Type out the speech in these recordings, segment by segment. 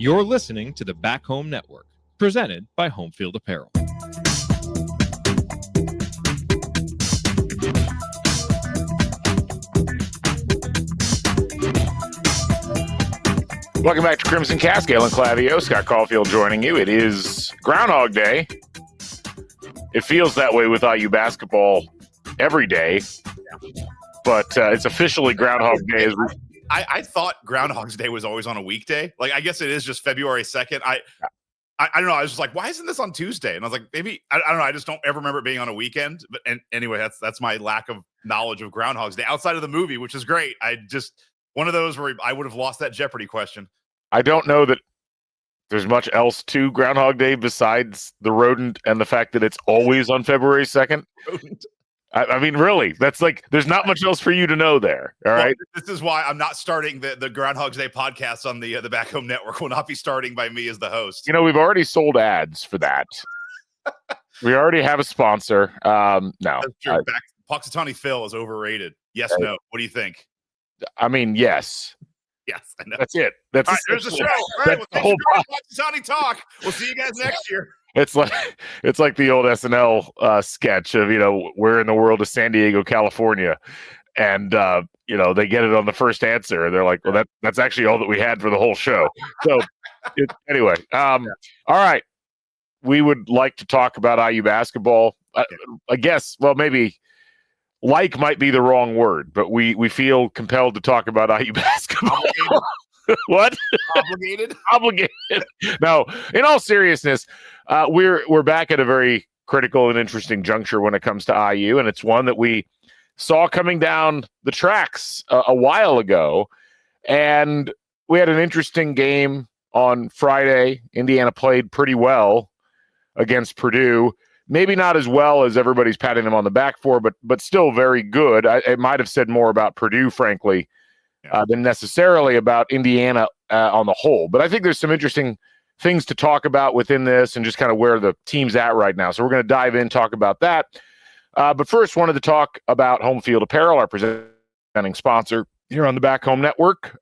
You're listening to the Back Home Network, presented by Home Field Apparel. Welcome back to Crimson Cast. Galen Clavio, Scott Caulfield joining you. It is Groundhog Day. It feels that way with IU basketball every day, but it's officially Groundhog Day. I thought Groundhog's Day was always on a weekday. Like, I guess it is just February 2nd. I don't know. I was just like, why isn't this on Tuesday? And I was like, maybe, I don't know. I just don't ever remember it being on a weekend. But anyway, that's my lack of knowledge of Groundhog's Day outside of the movie, which is great. One of those where I would have lost that Jeopardy question. I don't know that there's much else to Groundhog Day besides the rodent and the fact that it's always on February 2nd. I mean, really, that's like, there's not much else for you to know there. All right. This is why I'm not starting the Groundhog's Day podcast on the Back Home Network. Will not be starting by me as the host. You know, we've already sold ads for that. We already have a sponsor. No. That's true. Puxatawny Phil is overrated. Yes, no. What do you think? I mean, yes. Yes, I know. That's it. That's all right, there's the show. All right, the whole Puxatawny talk. We'll see you guys next year. It's like the old SNL sketch of, we're in the world of San Diego, California, and they get it on the first answer, and they're like, well, that's actually all that we had for the whole show. So anyway, all right, we would like to talk about IU basketball. I guess, well, maybe like might be the wrong word, but we feel compelled to talk about IU basketball. What? Obligated. No, in all seriousness, we're back at a very critical and interesting juncture when it comes to IU, and it's one that we saw coming down the tracks a while ago. And we had an interesting game on Friday. Indiana played pretty well against Purdue. Maybe not as well as everybody's patting them on the back for, but still very good. I might have said more about Purdue, frankly, than necessarily about Indiana on the whole. But I think there's some interesting things to talk about within this and just kind of where the team's at right now. So we're going to dive in, talk about that. But first, wanted to talk about Home Field Apparel, our presenting sponsor here on the Back Home Network.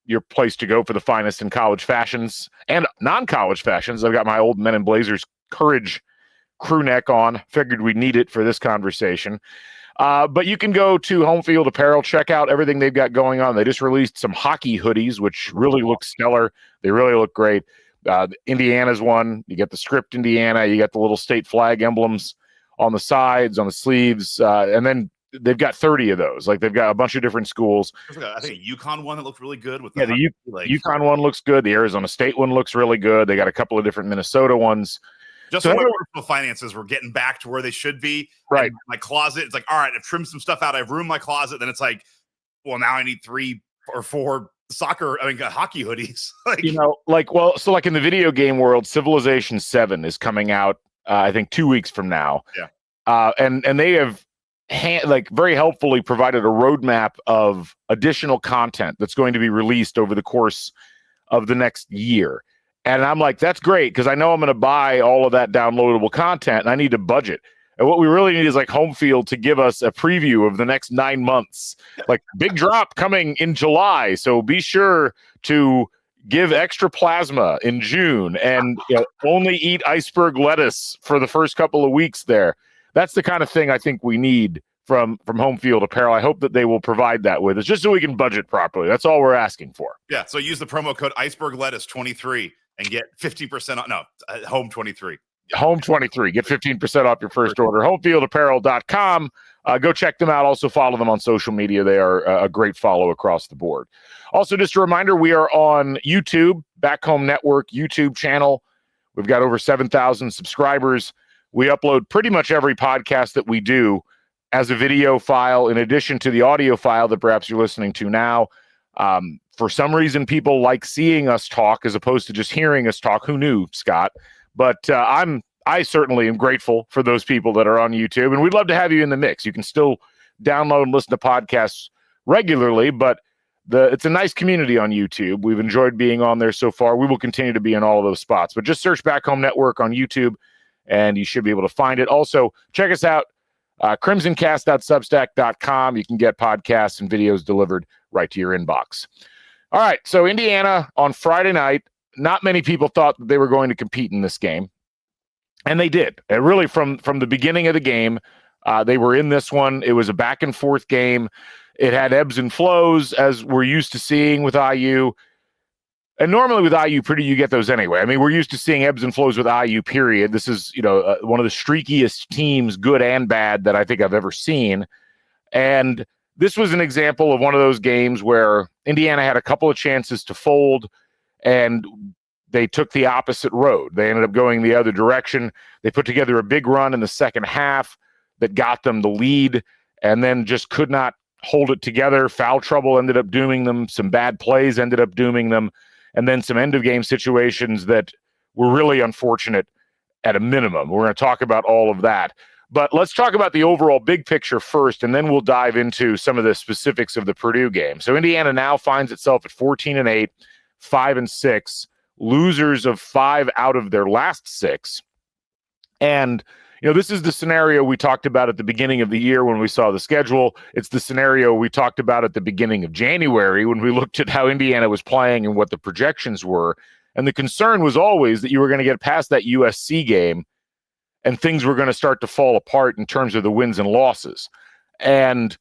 Your place to go for the finest in college fashions and non-college fashions. I've got my old Men in Blazers Courage crew neck on. Figured we'd need it for this conversation. But you can go to Home Field Apparel, check out everything they've got going on. They just released some hockey hoodies, which really look stellar. They really look great. Indiana's one. You get the script Indiana. You got the little state flag emblems on the sides, on the sleeves. And then they've got 30 of those. Like, they've got a bunch of different schools. I think a UConn one that looked really good. With the UConn one looks good. The Arizona State one looks really good. They got a couple of different Minnesota ones. Just so my personal finances were getting back to where they should be. Right. And my closet, it's like, all right, I've trimmed some stuff out. I've ruined my closet. Then it's like, well, now I need 3 or 4 hockey hoodies. Like in the video game world, Civilization 7 is coming out, I think 2 weeks from now. Yeah. And they have very helpfully provided a roadmap of additional content that's going to be released over the course of the next year. And I'm like, that's great, because I know I'm going to buy all of that downloadable content, and I need to budget. And what we really need is like Home Field to give us a preview of the next 9 months. Like, big drop coming in July, so be sure to give extra plasma in June and only eat iceberg lettuce for the first couple of weeks there. That's the kind of thing I think we need from Home Field Apparel. I hope that they will provide that with us, just so we can budget properly. That's all we're asking for. Yeah, so use the promo code iceberg lettuce 23 and get 50% off. No, Home 23. Home 23. Get 15% off your first order. Homefieldapparel.com. Go check them out. Also follow them on social media. They are a great follow across the board. Also, just a reminder, we are on YouTube, Back Home Network YouTube channel. We've got over 7,000 subscribers. We upload pretty much every podcast that we do as a video file, in addition to the audio file that perhaps you're listening to now. For some reason, people like seeing us talk as opposed to just hearing us talk. Who knew, Scott? But I certainly am grateful for those people that are on YouTube, and we'd love to have you in the mix. You can still download and listen to podcasts regularly, but it's a nice community on YouTube. We've enjoyed being on there so far. We will continue to be in all of those spots. But just search Back Home Network on YouTube, and you should be able to find it. Also, check us out, crimsoncast.substack.com. You can get podcasts and videos delivered right to your inbox. All right, so Indiana on Friday night not many people thought that they were going to compete in this game, and they did. And really, from the beginning of the game, they were in this one. It was a back and forth game. It had ebbs and flows, as we're used to seeing with IU. And normally with IU, Purdue, you get those anyway. I mean, we're used to seeing ebbs and flows with IU, period. This is, one of the streakiest teams, good and bad, that I think I've ever seen. And this was an example of one of those games where Indiana had a couple of chances to fold, and they took the opposite road. They ended up going the other direction. They put together a big run in the second half that got them the lead, and then just could not hold it together. Foul trouble ended up dooming them. Some bad plays ended up dooming them. And then some end-of-game situations that were really unfortunate at a minimum. We're going to talk about all of that. But let's talk about the overall big picture first, and then we'll dive into some of the specifics of the Purdue game. So Indiana now finds itself at 14-8, 5-6, losers of 5 out of their last 6. And this is the scenario we talked about at the beginning of the year when we saw the schedule. It's the scenario we talked about at the beginning of January when we looked at how Indiana was playing and what the projections were. And the concern was always that you were going to get past that USC game and things were going to start to fall apart in terms of the wins and losses. And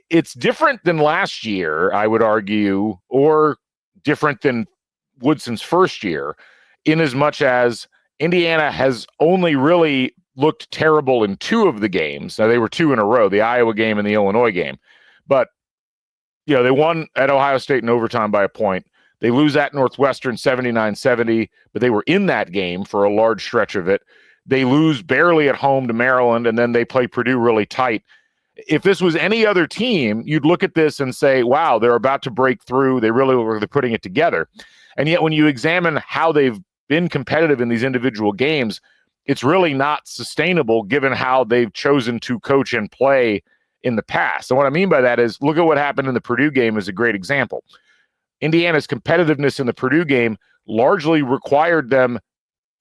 it's different than last year, I would argue, or different than Woodson's first year, in as much as Indiana has only really looked terrible in 2 of the games. Now, they were 2 in a row, the Iowa game and the Illinois game. But, they won at Ohio State in overtime by a point. They lose at Northwestern 79-70, but they were in that game for a large stretch of it. They lose barely at home to Maryland, and then they play Purdue really tight. If this was any other team, you'd look at this and say, wow, they're about to break through. They really were putting it together. And yet when you examine how they've been competitive in these individual games, it's really not sustainable given how they've chosen to coach and play in the past. And what I mean by that is, look at what happened in the Purdue game is a great example. Indiana's competitiveness in the Purdue game largely required them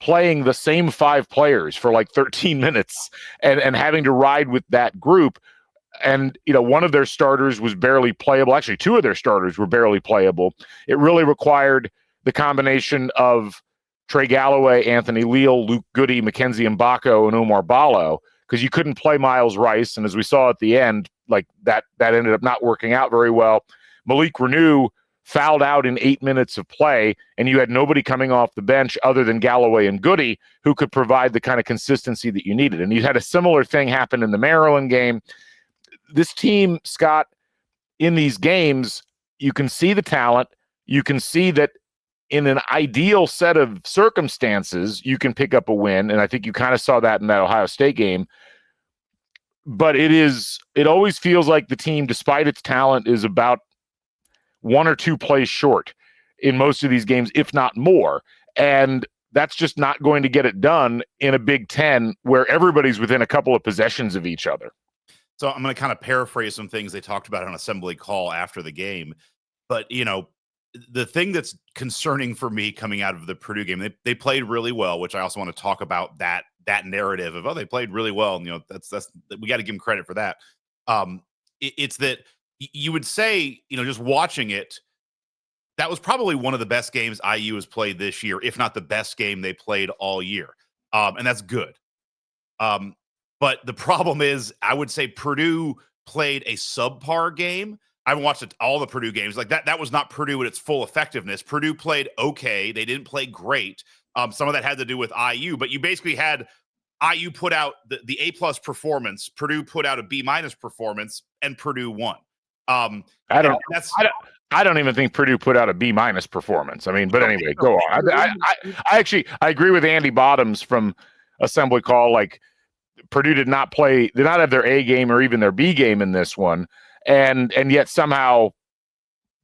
playing the same 5 players for like 13 minutes and having to ride with that group. And, one of their starters was barely playable. Actually, 2 of their starters were barely playable. It really required the combination of Trey Galloway, Anthony Leal, Luke Goody, Mackenzie Mbako, and Omar Ballo, because you couldn't play Miles Rice. And as we saw at the end, like that ended up not working out very well. Malik Renew fouled out in 8 minutes of play, and you had nobody coming off the bench other than Galloway and Goody who could provide the kind of consistency that you needed. And you had a similar thing happen in the Maryland game. This team, Scott, in these games, you can see the talent. You can see that in an ideal set of circumstances, you can pick up a win. And I think you kind of saw that in that Ohio State game. But it always feels like the team, despite its talent, is about 1 or 2 plays short in most of these games, if not more. And that's just not going to get it done in a Big Ten where everybody's within a couple of possessions of each other. So I'm going to kind of paraphrase some things they talked about on assembly call after the game. But, the thing that's concerning for me coming out of the Purdue game, they played really well, which I also want to talk about that narrative of, they played really well. And, that's we got to give them credit for that. It's that you would say, just watching it, that was probably one of the best games IU has played this year, if not the best game they played all year. And that's good. But the problem is, I would say Purdue played a subpar game. I haven't watched all the Purdue games. Like that was not Purdue at its full effectiveness. Purdue played okay. They didn't play great. Some of that had to do with IU, but you basically had IU put out the A+ performance. Purdue put out a B- performance, and Purdue won. I don't even think Purdue put out a B- performance. I mean, but anyway, go on. I agree with Andy Bottoms from Assembly Call. Like, Purdue did not have their A game or even their B game in this one. And yet somehow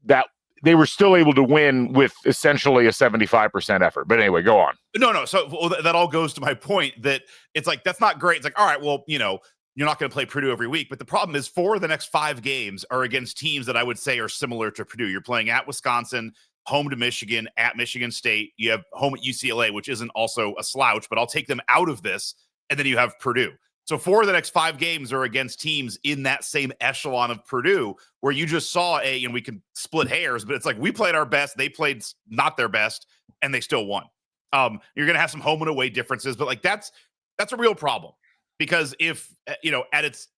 that they were still able to win with essentially a 75% effort. But anyway, go on. No. So that all goes to my point that it's like, that's not great. It's like, all right, well, you're not going to play Purdue every week. But the problem is 4 of the next 5 games are against teams that I would say are similar to Purdue. You're playing at Wisconsin, home to Michigan, at Michigan State. You have home at UCLA, which isn't also a slouch, but I'll take them out of this. And then you have Purdue. So 4 of the next 5 games are against teams in that same echelon of Purdue, where you just saw we can split hairs, but it's like we played our best. They played not their best. and they still won. You're going to have some home and away differences, but like that's a real problem because if at its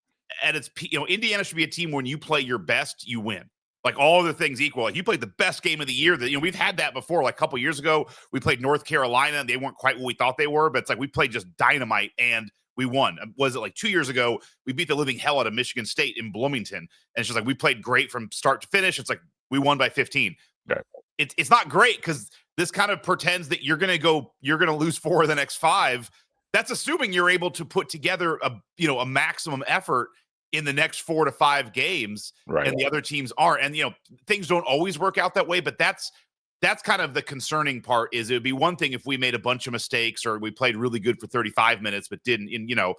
Indiana should be a team when you play your best, you win. Like all other things equal, like you played the best game of the year. That we've had that before. Like a couple years ago, we played North Carolina, and they weren't quite what we thought they were. But it's like we played just dynamite, and we won. Was it like 2 years ago? We beat the living hell out of Michigan State in Bloomington, and it's just like we played great from start to finish. It's like we won by 15. Okay. It's not great because this kind of pretends that you're going to lose 4 of the next 5. That's assuming you're able to put together a maximum effort in the next 4 to 5 games, right. And the other teams aren't. And things don't always work out that way, but that's kind of the concerning part. Is it would be one thing if we made a bunch of mistakes or we played really good for 35 minutes but didn't. And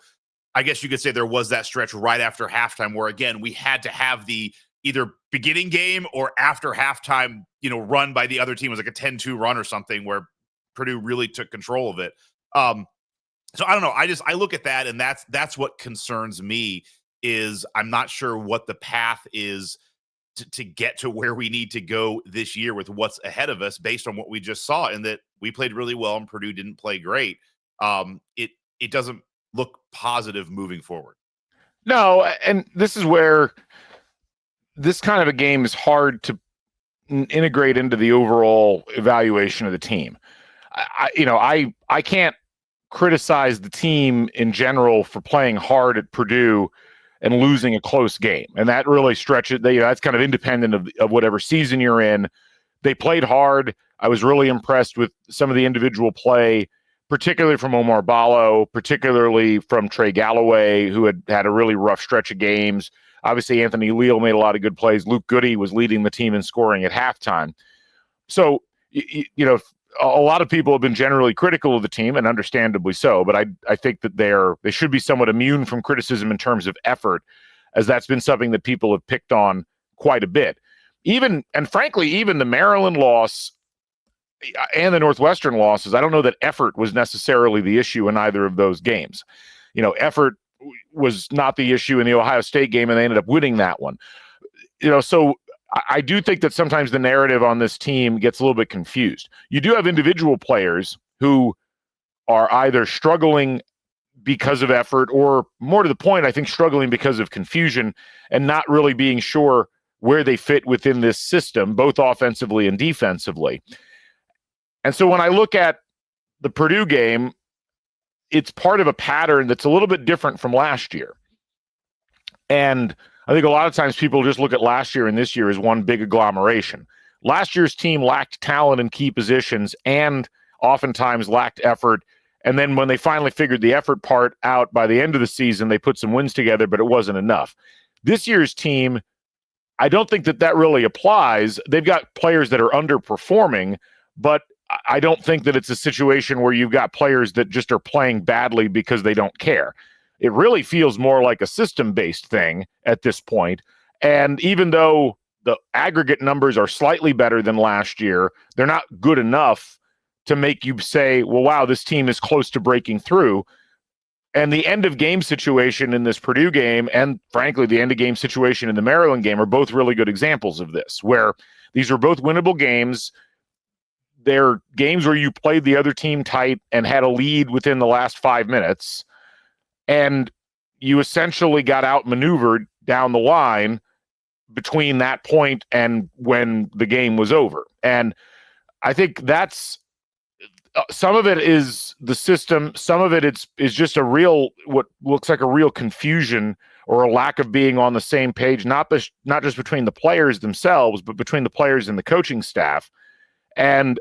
I guess you could say there was that stretch right after halftime where again we had to have the either beginning game or after halftime run by the other team. It was like a 10-2 run or something where Purdue really took control of it. So I don't know. I look at that and that's what concerns me. Is I'm not sure what the path is to get to where we need to go this year with what's ahead of us based on what we just saw, and that we played really well and Purdue didn't play great. It doesn't look positive moving forward. No, and this is where this kind of a game is hard to integrate into the overall evaluation of the team. I can't criticize the team in general for playing hard at Purdue and losing a close game. And that really stretches, that's kind of independent of whatever season you're in. They played hard. I was really impressed with some of the individual play, particularly from Omar Ballo, particularly from Trey Galloway, who had a really rough stretch of games. Obviously, Anthony Leal made a lot of good plays. Luke Goody was leading the team in scoring at halftime. So, a lot of people have been generally critical of the team, and understandably so, but I think that they should be somewhat immune from criticism in terms of effort, as that's been something that people have picked on quite a bit. Even the Maryland loss and the Northwestern losses, I don't know that effort was necessarily the issue in either of those games. Effort was not the issue in the Ohio State game, and they ended up winning that one. So I do think that sometimes the narrative on this team gets a little bit confused. You do have individual players who are either struggling because of effort or, more to the point, I think struggling because of confusion and not really being sure where they fit within this system, both offensively and defensively. And so when I look at the Purdue game, it's part of a pattern that's a little bit different from last year. And I think a lot of times people just look at last year and this year as one big agglomeration. Last year's team lacked talent in key positions and oftentimes lacked effort. And then when they finally figured the effort part out by the end of the season, they put some wins together, but it wasn't enough. This year's team, I don't think that really applies. They've got players that are underperforming, but I don't think that it's a situation where you've got players that just are playing badly because they don't care. It really feels more like a system-based thing at this point. And even though the aggregate numbers are slightly better than last year, they're not good enough to make you say, well, wow, this team is close to breaking through. And the end of game situation in this Purdue game, and frankly, the end of game situation in the Maryland game, are both really good examples of this, where these are both winnable games. They're games where you played the other team tight and had a lead within the last 5 minutes. And you essentially got outmaneuvered down the line between that point and when the game was over. And I think that's some of it is the system. Some of it is just what looks like a real confusion or a lack of being on the same page, not just between the players themselves, but between the players and the coaching staff. And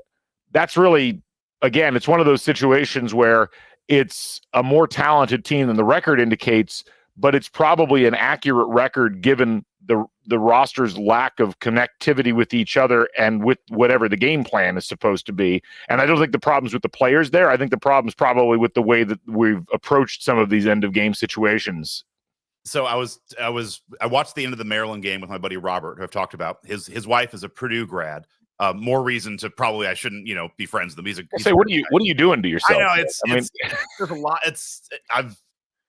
that's really, again, it's one of those situations where it's a more talented team than the record indicates, but it's probably an accurate record given the roster's lack of connectivity with each other and with whatever the game plan is supposed to be. And I don't think the problem's with the players there. I think the problem's probably with the way that we've approached some of these end of game situations. So I watched the end of the Maryland game with my buddy Robert, who I've talked about. His wife is a Purdue grad. More reason to probably I shouldn't be friends with him. He's what are you doing to yourself? I know there's a lot.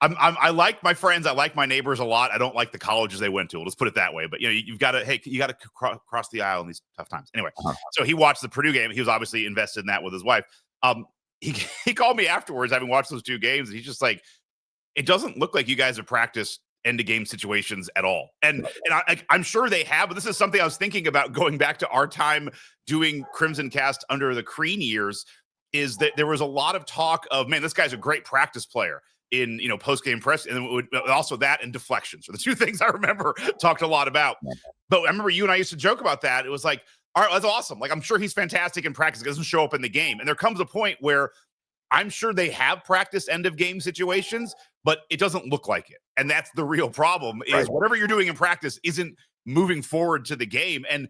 I like my friends. I like my neighbors a lot. I don't like the colleges they went to. Let's put it that way. But you got to cross the aisle in these tough times. Anyway, so he watched the Purdue game. He was obviously invested in that with his wife. He called me afterwards, having watched those 2 games, and he's just like, it doesn't look like you guys have practiced end of game situations at all. And I'm sure they have, but this is something I was thinking about going back to our time doing Crimson Cast under the Crean years, is that there was a lot of talk of, man, this guy's a great practice player in, post-game press, and also that and deflections are the 2 things I remember talked a lot about. But I remember you and I used to joke about that. It was like, all right, that's awesome. Like, I'm sure he's fantastic in practice. It doesn't show up in the game. And there comes a point where I'm sure they have practiced end of game situations, but it doesn't look like it. And that's the real problem, is whatever you're doing in practice isn't moving forward to the game. And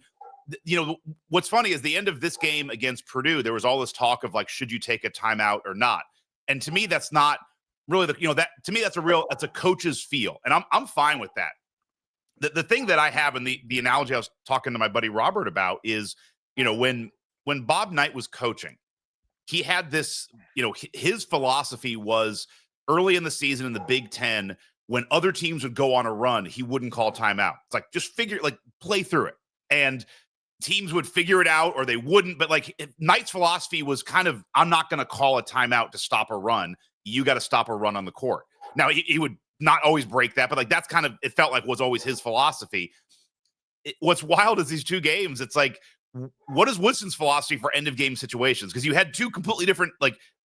what's funny is the end of this game against Purdue, there was all this talk of like, should you take a timeout or not? And to me, that's not really to me, that's a coach's feel. And I'm fine with that. The thing that I have, and the analogy I was talking to my buddy Robert about is, when Bob Knight was coaching, he had this, his philosophy was early in the season in the Big Ten, when other teams would go on a run, he wouldn't call timeout. It's like, just play through it. And teams would figure it out or they wouldn't. But Knight's philosophy was kind of, I'm not going to call a timeout to stop a run. You got to stop a run on the court. Now, he would not always break that, but that's kind of, it felt like was always his philosophy. What's wild is these 2 games. It's like, what is Woodson's philosophy for end of game situations? Because you had 2 completely different,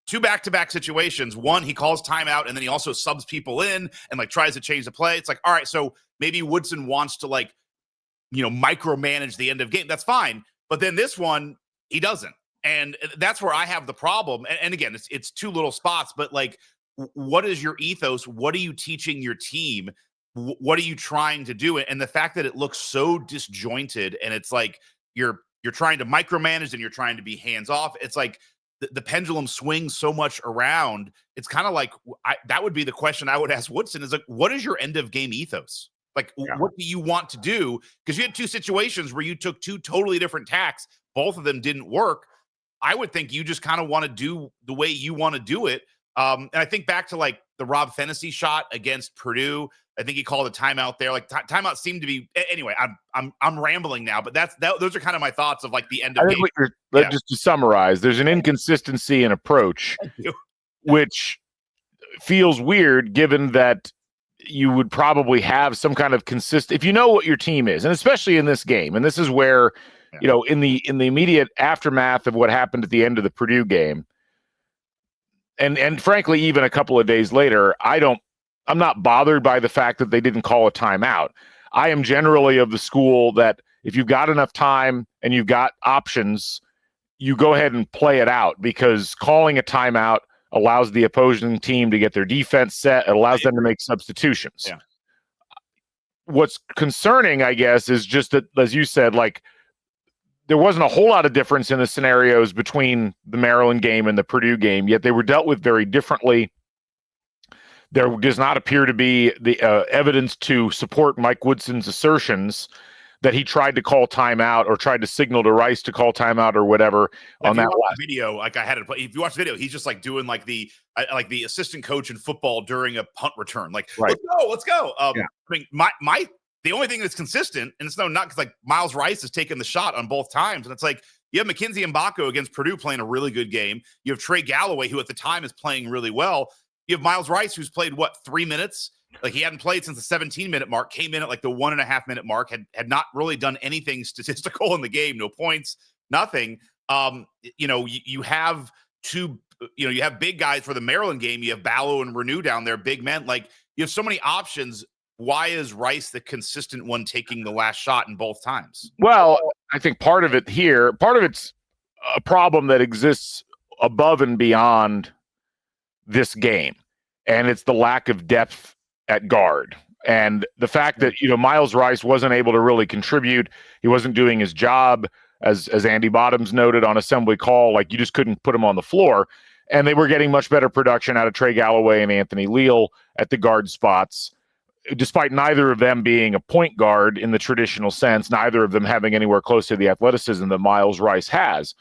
2 back-to-back situations. One, he calls timeout, and then he also subs people in and tries to change the play. It's like, all right, so maybe Woodson wants to micromanage the end of game. That's fine. But then this one, he doesn't. And that's where I have the problem. And again, it's 2 little spots, but what is your ethos? What are you teaching your team? What are you trying to do? And the fact that it looks so disjointed, and it's like you're trying to micromanage and you're trying to be hands off. It's like the pendulum swings so much around. It's kind of like that would be the question I would ask Woodson, is what is your end of game ethos? What do you want to do? Because you had 2 situations where you took 2 totally different tacks. Both of them didn't work. I would think you just kind of want to do the way you want to do it. And I think back to the Rob Fennessy shot against Purdue. I think he called a timeout there. Timeout seemed to be, anyway, I'm rambling now, but those are kind of my thoughts of the end of game. Just to summarize, there's an inconsistency in approach, which feels weird given that you would probably have some kind of if you know what your team is, and especially in this game. And this is where, in the immediate aftermath of what happened at the end of the Purdue game, and frankly, even a couple of days later, I'm not bothered by the fact that they didn't call a timeout. I am generally of the school that if you've got enough time and you've got options, you go ahead and play it out, because calling a timeout allows the opposing team to get their defense set. It allows them to make substitutions. Yeah. What's concerning, I guess, is just that, as you said, there wasn't a whole lot of difference in the scenarios between the Maryland game and the Purdue game, yet they were dealt with very differently. There does not appear to be the evidence to support Mike Woodson's assertions that he tried to call timeout or tried to signal to Rice to call timeout or whatever on that last video. I had it. If you watch the video, he's just doing the assistant coach in football during a punt return. Right. Let's go. I mean, the only thing that's consistent, and it's not because Miles Rice has taken the shot on both times, and it's you have Mackenzie Mbako against Purdue playing a really good game. You have Trey Galloway, who at the time is playing really well. You have Miles Rice, who's played 3 minutes. He hadn't played since the 17-minute mark, came in at the 1.5-minute mark, had not really done anything statistical in the game, no points, nothing. You have 2, you have big guys for the Maryland game. You have Ballo and Renew down there, big men. You have so many options. Why is Rice the consistent one taking the last shot in both times? Well, I think part of it's a problem that exists above and beyond this game, and it's the lack of depth at guard. And the fact that, Miles Rice wasn't able to really contribute. He wasn't doing his job, as Andy Bottoms noted on assembly call. You just couldn't put him on the floor. And they were getting much better production out of Trey Galloway and Anthony Leal at the guard spots, despite neither of them being a point guard in the traditional sense, neither of them having anywhere close to the athleticism that Miles Rice has.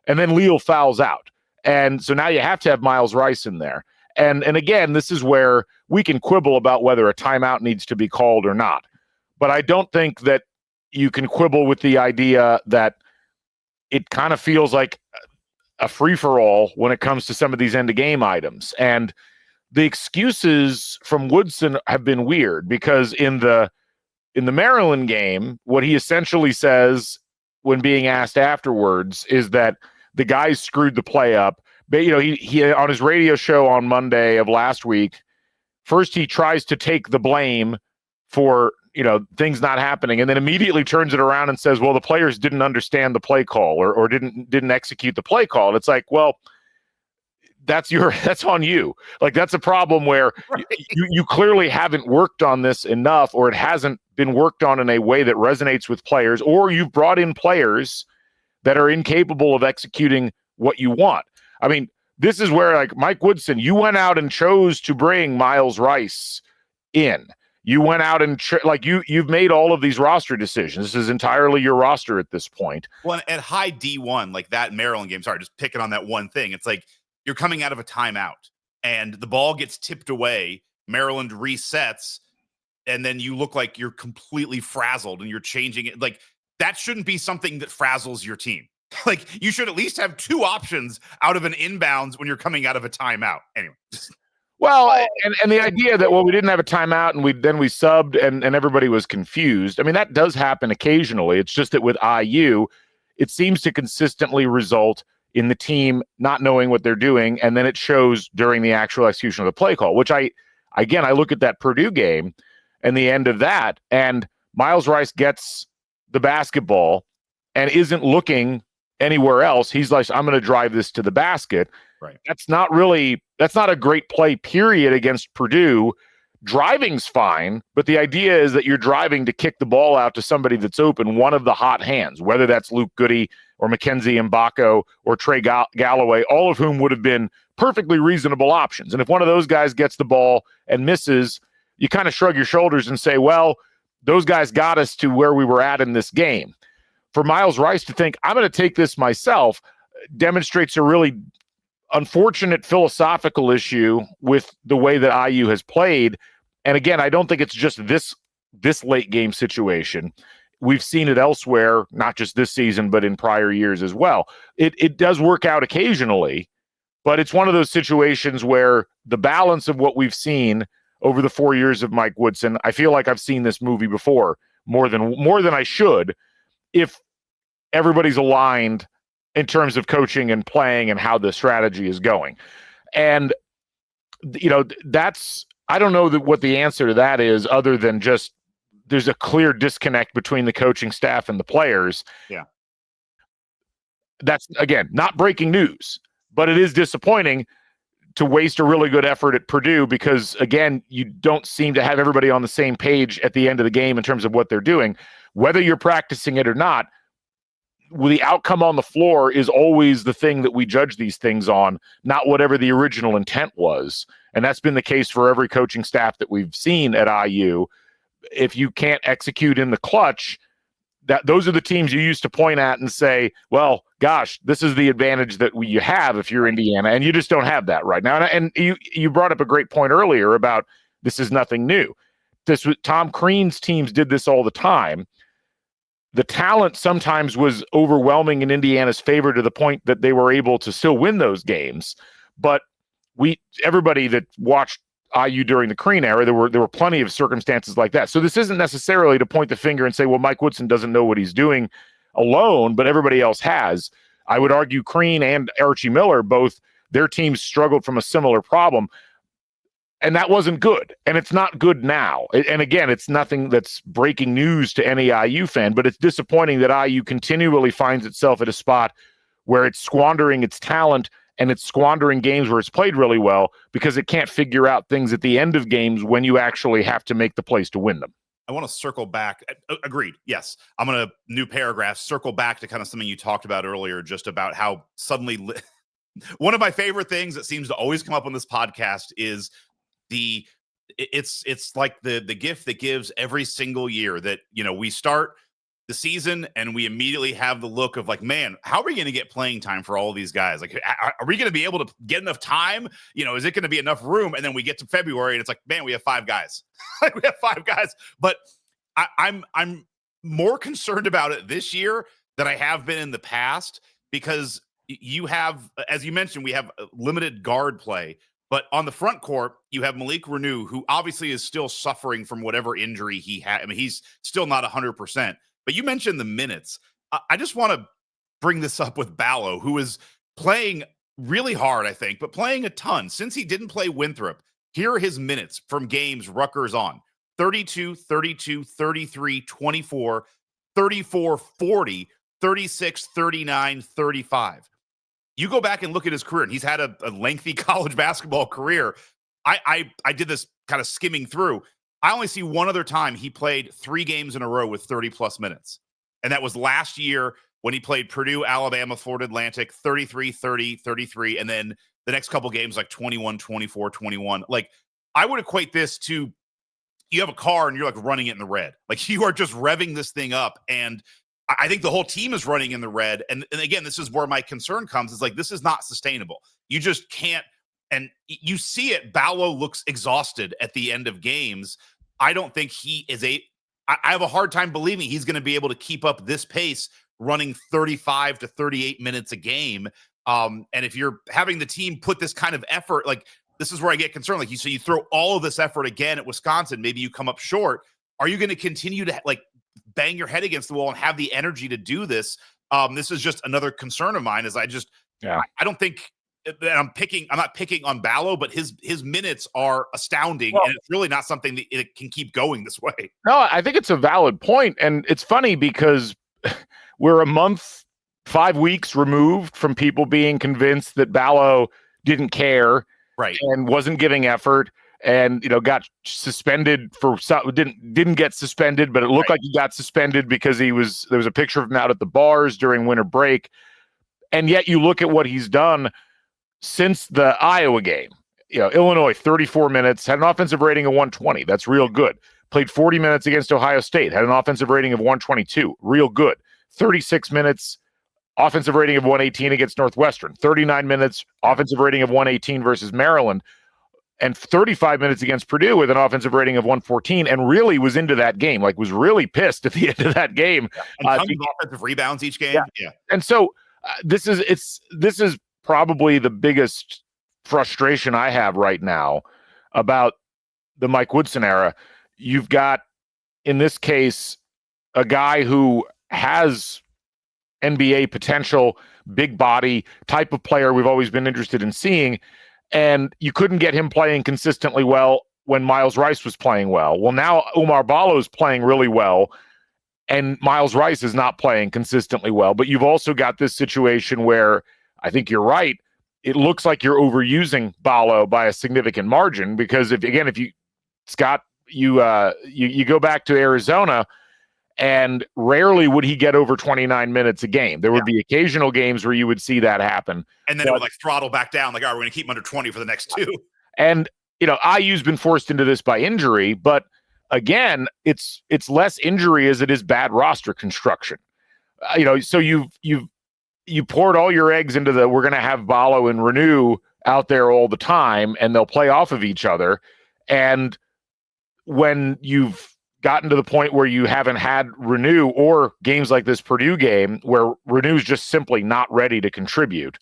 And then Leal fouls out. And so now you have to have Miles Rice in there. And again, this is where we can quibble about whether a timeout needs to be called or not. But I don't think that you can quibble with the idea that it kind of feels like a free-for-all when it comes to some of these end-of-game items. And the excuses from Woodson have been weird, because in the Maryland game, what he essentially says when being asked afterwards is that the guys screwed the play up. But, he on his radio show on Monday of last week, first he tries to take the blame for, things not happening, and then immediately turns it around and says, well, the players didn't understand the play call or didn't execute the play call. And it's like, well, that's on you. Like, that's a problem where right. you clearly haven't worked on this enough, or it hasn't been worked on in a way that resonates with players, or you've brought in players that are incapable of executing what you want. I mean, this is where, like, Mike Woodson, you went out and chose to bring Miles Rice in. You went out and you've made all of these roster decisions. This is entirely your roster at this point. Well, at high D1, like that Maryland game, sorry, just picking on that one thing. It's like you're coming out of a timeout and the ball gets tipped away. Maryland resets, and then you look like you're completely frazzled and you're changing it. Like, that shouldn't be something that frazzles your team. Like, you should at least have two options out of an inbounds when you're coming out of a timeout. Anyway. Well, and the idea that, we didn't have a timeout and we subbed and everybody was confused. I mean, that does happen occasionally. It's just that with IU, it seems to consistently result in the team not knowing what they're doing, and then it shows during the actual execution of the play call, which I look at that Purdue game and the end of that, and Miles Rice gets the basketball and isn't looking anywhere else. He's like, I'm going to drive this to the basket. Right. That's not a great play, period, against Purdue. Driving's fine, but the idea is that you're driving to kick the ball out to somebody that's open, one of the hot hands, whether that's Luke Goody or Mackenzie Mbako or Trey Galloway, all of whom would have been perfectly reasonable options. And if one of those guys gets the ball and misses, you kind of shrug your shoulders and say, well, those guys got us to where we were at in this game. For Miles Rice to think, I'm going to take this myself, demonstrates a really unfortunate philosophical issue with the way that IU has played. And again, I don't think it's just this late game situation. We've seen it elsewhere, not just this season, but in prior years as well. It does work out occasionally, but it's one of those situations where the balance of what we've seen over the 4 years of Mike Woodson, I feel like I've seen this movie before more than I should, if everybody's aligned in terms of coaching and playing and how the strategy is going. And, I don't know what the answer to that is, other than just there's a clear disconnect between the coaching staff and the players. Yeah. That's, again, not breaking news, but it is disappointing to waste a really good effort at Purdue because, again, you don't seem to have everybody on the same page at the end of the game in terms of what they're doing. Whether you're practicing it or not, the outcome on the floor is always the thing that we judge these things on, not whatever the original intent was. And that's been the case for every coaching staff that we've seen at IU. If you can't execute in the clutch, those are the teams you used to point at and say, well, gosh, this is the advantage that you have if you're Indiana, and you just don't have that right now. And you brought up a great point earlier about this is nothing new. Tom Crean's teams did this all the time. The talent sometimes was overwhelming in Indiana's favor to the point that they were able to still win those games. But everybody that watched IU during the Crean era, there were plenty of circumstances like that. So this isn't necessarily to point the finger and say, well, Mike Woodson doesn't know what he's doing alone, but everybody else has. I would argue Crean and Archie Miller, both their teams struggled from a similar problem. And that wasn't good. And it's not good now. And again, it's nothing that's breaking news to any IU fan, but it's disappointing that IU continually finds itself at a spot where it's squandering its talent and it's squandering games where it's played really well because it can't figure out things at the end of games when you actually have to make the plays to win them. I want to circle back. Agreed. Yes. I'm going to new paragraph, circle back to kind of something you talked about earlier, just about how suddenly one of my favorite things that seems to always come up on this podcast is it's like the gift that gives every single year that, we start the season and we immediately have the look of like, man, how are we going to get playing time for all of these guys? Like, are we going to be able to get enough time? Is it going to be enough room? And then we get to February and it's like, man, we have 5 guys. We have 5 guys. But I'm more concerned about it this year than I have been in the past, because you have, as you mentioned, we have limited guard play. But on the front court, you have Malik Renew, who obviously is still suffering from whatever injury he had. I mean, he's still not 100%. But you mentioned the minutes. I just want to bring this up with Ballo, who is playing really hard, I think, but playing a ton. Since he didn't play Winthrop, here are his minutes from games Rutgers on: 32, 32, 33, 24, 34, 40, 36, 39, 35. You go back and look at his career, and he's had a lengthy college basketball career. I did this kind of skimming through. I only see one other time he played 3 games in a row with 30-plus minutes. And that was last year when he played Purdue, Alabama, Florida Atlantic, 33, 30, 33. And then the next couple games, like 21, 24, 21. Like, I would equate this to, you have a car and you're like running it in the red. Like, you are just revving this thing up. And I think the whole team is running in the red. And again, this is where my concern comes. It's like, this is not sustainable. You just can't. And you see it. Ballo looks exhausted at the end of games. I don't think he is I have a hard time believing he's going to be able to keep up this pace running 35 to 38 minutes a game. And if you're having the team put this kind of effort, like, this is where I get concerned. Like, you throw all of this effort again at Wisconsin, maybe you come up short. Are you going to continue to like bang your head against the wall and have the energy to do this? This is just another concern of mine. Is I don't think that I'm not picking on Ballo, but his minutes are astounding, and it's really not something that it can keep going this way. No, I think it's a valid point, and it's funny because we're a month, 5 weeks removed from people being convinced that Ballo didn't care, right, and wasn't giving effort, and got suspended for didn't get suspended, but it looked like he got suspended because there was a picture of him out at the bars during winter break, and yet you look at what he's done since the Iowa game. Illinois, 34 minutes, had an offensive rating of 120. That's real good. Played 40 minutes against Ohio State, had an offensive rating of 122. Real good. 36 minutes, offensive rating of 118 against Northwestern. 39 minutes, offensive rating of 118 versus Maryland. And 35 minutes against Purdue with an offensive rating of 114, and really was into that game, like was really pissed at the end of that game. And tons of offensive rebounds each game. Yeah. And so this is probably the biggest frustration I have right now about the Mike Woodson era. You've got, in this case, a guy who has NBA potential, big body type of player we've always been interested in seeing, and you couldn't get him playing consistently well when Miles Rice was playing well. Well, now Omar Ballo is playing really well, and Miles Rice is not playing consistently well. But you've also got this situation where I think you're right. It looks like you're overusing Ballo by a significant margin, because if you go back to Arizona, and rarely would he get over 29 minutes a game. There would be occasional games where you would see that happen. And then it would like throttle back down. Like, all right, we're going to keep him under 20 for the next 2. And, IU's been forced into this by injury, but again, it's less injury as it is bad roster construction. So you poured all your eggs into we're going to have Ballo and Renew out there all the time, and they'll play off of each other. And when you've gotten to the point where you haven't had Renew, or games like this Purdue game where Renew's just simply not ready to contribute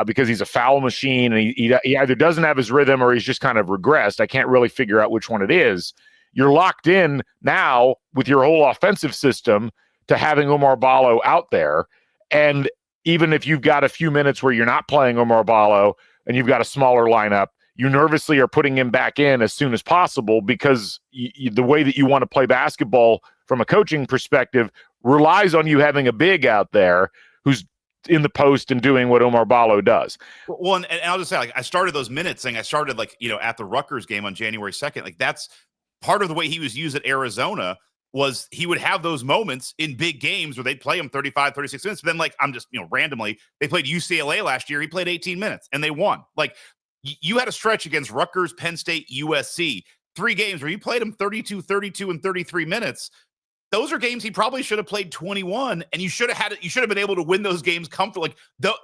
because he's a foul machine, and he either doesn't have his rhythm or he's just kind of regressed. I can't really figure out which one it is. You're locked in now with your whole offensive system to having Omar Ballo out there. And even if you've got a few minutes where you're not playing Omar Ballo and you've got a smaller lineup, you nervously are putting him back in as soon as possible, because the way that you want to play basketball from a coaching perspective relies on you having a big out there who's in the post and doing what Omar Ballo does. Well, and I'll just say, like, I started those minutes saying I started at the Rutgers game on January 2nd. Like, that's part of the way he was used at Arizona, was he would have those moments in big games where they'd play him 35, 36 minutes. But then, like, I'm just, randomly, they played UCLA last year. He played 18 minutes and they won. Like, you had a stretch against Rutgers, Penn State, USC, 3 games where you played him 32, 32, and 33 minutes. those are games he probably should have played 21, and you should have been able to win those games comfortably. Like,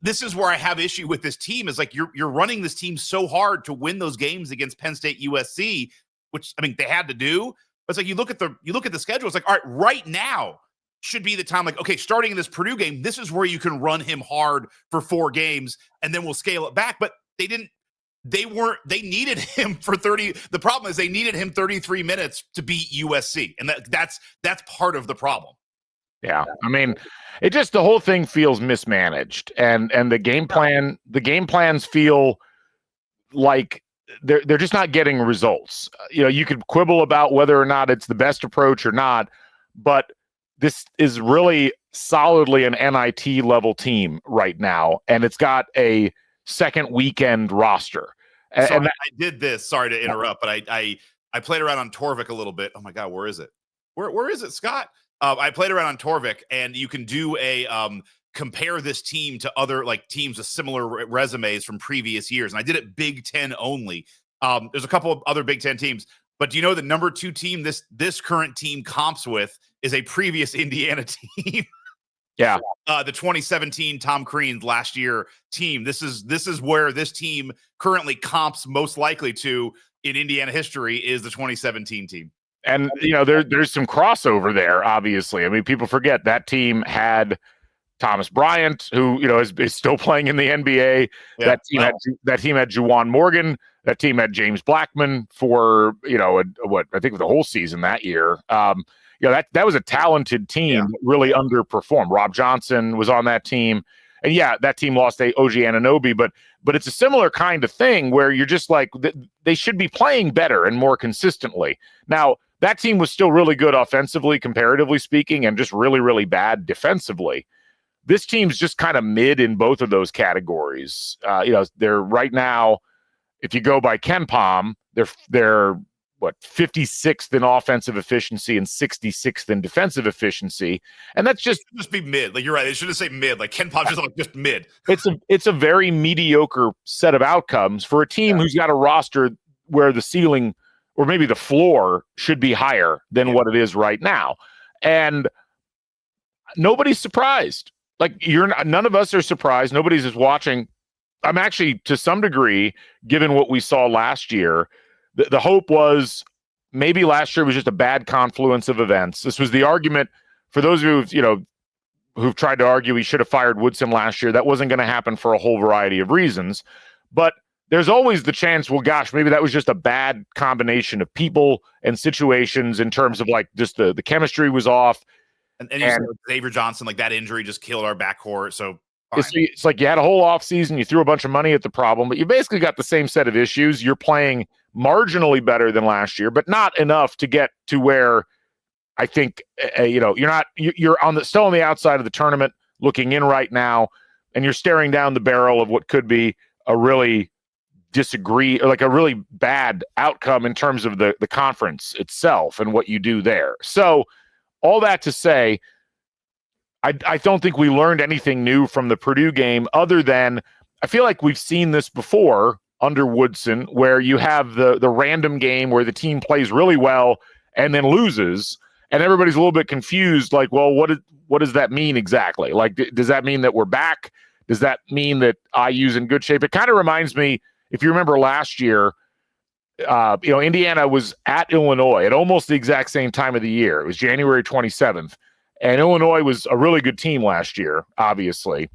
this is where I have issue with this team is like you're running this team so hard to win those games against Penn State, USC, which I mean they had to do. But it's like you look at the schedule. It's like, all right now should be the time. Like, okay, starting in this Purdue game, this is where you can run him hard for 4 games, and then we'll scale it back. But they didn't. They needed him for 30. The problem is they needed him 33 minutes to beat USC, and that's part of the problem. Yeah, I mean, the whole thing feels mismanaged, and the game plans feel like they're just not getting results. You could quibble about whether or not it's the best approach or not, but this is really solidly an NIT level team right now, and it's got a second weekend roster. I did this. Sorry to interrupt, but I played around on Torvik a little bit. Oh my God, where is it? Where is it, Scott? I played around on Torvik, and you can do a compare this team to other like teams with similar resumes from previous years. And I did it Big Ten only. There's a couple of other Big Ten teams, but do you know the number 2 team this current team comps with is a previous Indiana team? Yeah. The 2017 Tom Crean's last year team. This is where this team currently comps most likely to in Indiana history is the 2017 team. And, there's some crossover there, obviously. I mean, people forget that team had Thomas Bryant, who, is still playing in the NBA. Yeah, that team had Juwan Morgan. That team had James Blackman for, I think the whole season that year. That was a talented team that really underperformed. Rob Johnson was on that team. And yeah, that team lost OG Anunoby, but it's a similar kind of thing where you're just like, they should be playing better and more consistently. Now, that team was still really good offensively, comparatively speaking, and just really, really bad defensively. This team's just kind of mid in both of those categories. They're right now, if you go by KenPom, they're 56th in offensive efficiency and 66th in defensive efficiency, and that's just be mid. Like you're right, they shouldn't say mid. Like KenPom just mid. It's a very mediocre set of outcomes for a team who's got a roster where the ceiling or maybe the floor should be higher than what it is right now, and nobody's surprised. Like none of us are surprised. Nobody's just watching. I'm actually, to some degree, given what we saw last year. The hope was maybe last year was just a bad confluence of events. This was the argument for those of you who've tried to argue he should have fired Woodson last year. That wasn't going to happen for a whole variety of reasons. But there's always the chance, well, gosh, maybe that was just a bad combination of people and situations in terms of like just the chemistry was off. And you said Xavier Johnson, like that injury just killed our backcourt. So it's like you had a whole offseason, you threw a bunch of money at the problem, but you basically got the same set of issues. You're playing marginally better than last year, but not enough to get to where I think you're still on the outside of the tournament looking in right now, and you're staring down the barrel of what could be a really a really bad outcome in terms of the conference itself and what you do there. So all that to say, I don't think we learned anything new from the Purdue game other than I feel like we've seen this before under Woodson, where you have the random game where the team plays really well and then loses, and everybody's a little bit confused. Like, well, what does that mean exactly? Like, does that mean that we're back? Does that mean that IU's in good shape? It kind of reminds me, if you remember last year, Indiana was at Illinois at almost the exact same time of the year. It was January 27th, and Illinois was a really good team last year, obviously.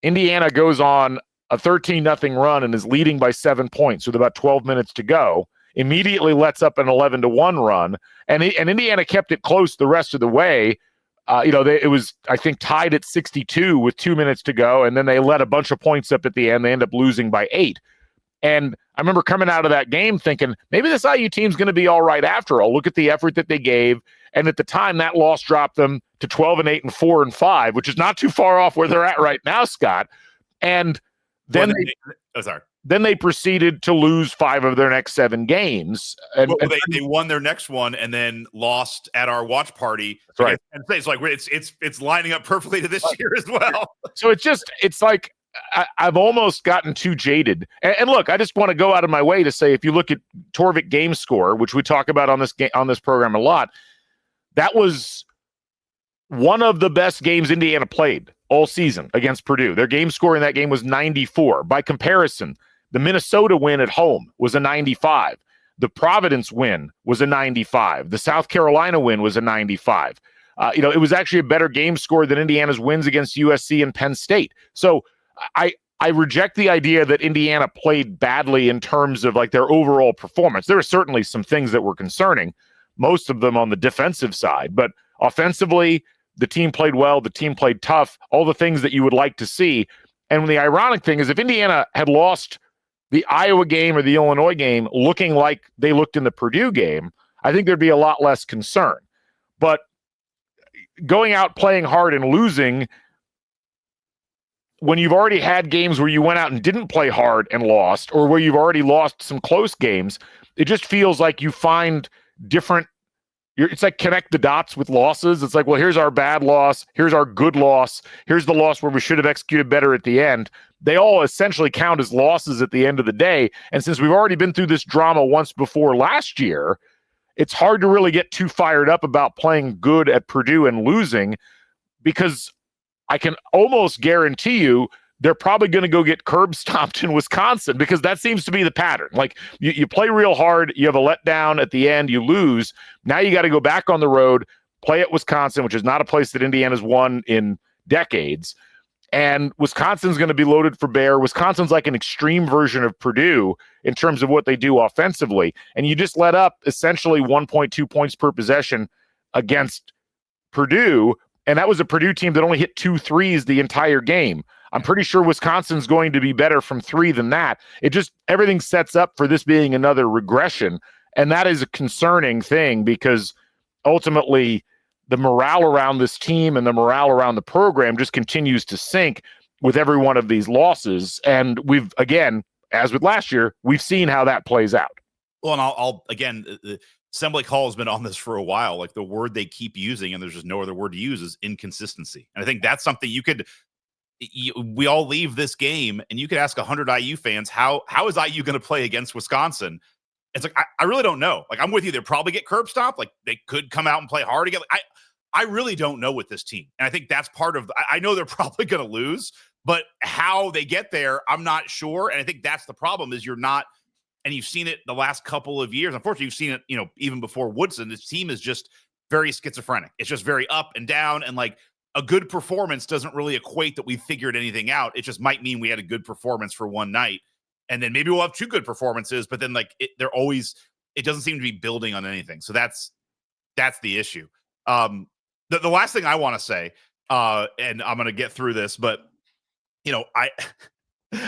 Indiana goes on a 13-0 run and is leading by 7 points with about 12 minutes to go, immediately lets up an 11-1 run, and Indiana kept it close the rest of the way. It was, I think, tied at 62 with 2 minutes to go, and then they let a bunch of points up at the end. They end up losing by 8. And I remember coming out of that game thinking, maybe this IU team's going to be all right after all. Look at the effort that they gave. And at the time, that loss dropped them to 12-8 and 4-5, which is not too far off where they're at right now, Scott. And then they proceeded to lose 5 of their next 7 games. And they won their next one and then lost at our watch party. That's right. And it's like it's lining up perfectly to this year as well. So it's like I've almost gotten too jaded. And look, I just want to go out of my way to say, if you look at Torvik game score, which we talk about on this program a lot, that was one of the best games Indiana played all season against Purdue. Their game score in that game was 94. By comparison, the Minnesota win at home was a 95. The Providence win was a 95. The South Carolina win was a 95. It was actually a better game score than Indiana's wins against USC and Penn State. So I reject the idea that Indiana played badly in terms of like their overall performance. There were certainly some things that were concerning, most of them on the defensive side, but offensively, the team played well, the team played tough, all the things that you would like to see. And the ironic thing is if Indiana had lost the Iowa game or the Illinois game looking like they looked in the Purdue game, I think there'd be a lot less concern. But going out playing hard and losing when you've already had games where you went out and didn't play hard and lost, or where you've already lost some close games, it just feels like you find different. It's like connect the dots with losses. It's like, well, here's our bad loss. Here's our good loss. Here's the loss where we should have executed better at the end. They all essentially count as losses at the end of the day. And since we've already been through this drama once before last year, it's hard to really get too fired up about playing good at Purdue and losing, because I can almost guarantee you they're probably going to go get curb stomped in Wisconsin, because that seems to be the pattern. Like you play real hard, you have a letdown at the end, you lose. Now you got to go back on the road, play at Wisconsin, which is not a place that Indiana's won in decades. And Wisconsin's going to be loaded for bear. Wisconsin's like an extreme version of Purdue in terms of what they do offensively. And you just let up essentially 1.2 points per possession against Purdue. And that was a Purdue team that only hit 2 threes the entire game. I'm pretty sure Wisconsin's going to be better from 3 than that. Everything sets up for this being another regression. And that is a concerning thing, because ultimately the morale around this team and the morale around the program just continues to sink with every one of these losses. And we've, again, as with last year, we've seen how that plays out. Well, and I'll again, the Assembly Hall has been on this for a while. Like, the word they keep using, and there's just no other word to use, is inconsistency. And I think that's something we all leave this game and you could ask 100 IU fans, how is IU going to play against Wisconsin? It's like, I really don't know. Like, I'm with you. They'll probably get curb stomped. Like, they could come out and play hard again. I really don't know with this team. And I think that's part of, I know they're probably going to lose, but how they get there, I'm not sure. And I think that's the problem, is you're not, and you've seen it the last couple of years. Unfortunately, you've seen it, even before Woodson. This team is just very schizophrenic. It's just very up and down. And like, a good performance doesn't really equate that we figured anything out. It just might mean we had a good performance for one night, and then maybe we'll have 2 good performances, but then like it doesn't seem to be building on anything. So that's the issue. The last thing I want to say, and I'm going to get through this, but I'm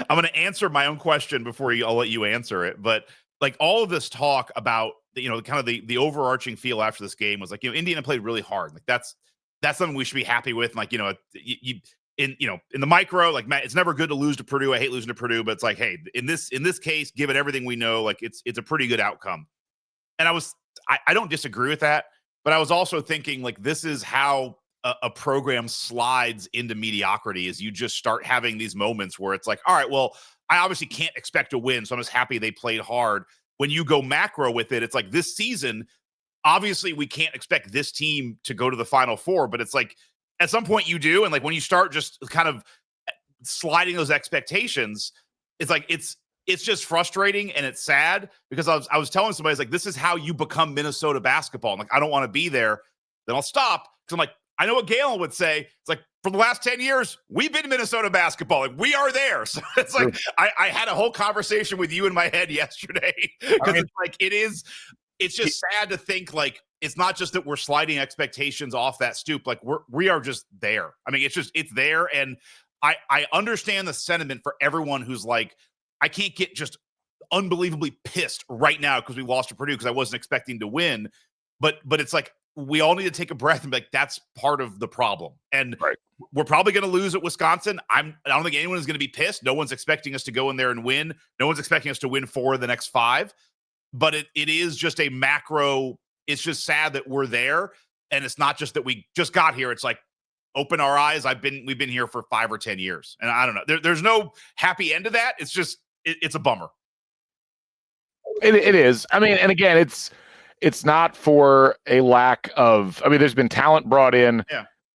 going to answer my own question before I'll let you answer it. But like, all of this talk about kind of the overarching feel after this game was like, Indiana played really hard. Like, that's something we should be happy with. Like, in the micro, like, Matt, it's never good to lose to Purdue. I hate losing to Purdue, but it's like, hey, in this case, given everything we know, like, it's a pretty good outcome. And I don't disagree with that, but I was also thinking, like, this is how a program slides into mediocrity, is you just start having these moments where it's like, all right, well, I obviously can't expect to win, so I'm just happy they played hard. When you go macro with it, it's like, this season, obviously we can't expect this team to go to the Final Four, but it's like, at some point you do. And like, when you start just kind of sliding those expectations, it's like, it's just frustrating and it's sad, because I was telling somebody, it's like, this is how you become Minnesota basketball. I'm like, I don't want to be there. Then I'll stop, because I'm like, I know what Galen would say. It's like, for the last 10 years, we've been Minnesota basketball. Like, we are there. So it's like, I had a whole conversation with you in my head yesterday, because it's like, it's just sad to think, like, it's not just that we're sliding expectations off that stoop. Like, we are just there. I mean, it's there. And I understand the sentiment for everyone who's like, I can't get just unbelievably pissed right now because we lost to Purdue, because I wasn't expecting to win. But it's like, we all need to take a breath and be like, that's part of the problem. And we're probably going to lose at Wisconsin. I don't think anyone is going to be pissed. No one's expecting us to go in there and win. No one's expecting us to win 4 of the next 5. But it is just a macro. It's just sad that we're there. And it's not just that we just got here. It's like, open our eyes. We've been here for 5 or 10 years. And I don't know. There's no happy end to that. It's just, it's a bummer. It is. I mean, and again, it's not for a lack of, I mean, there's been talent brought in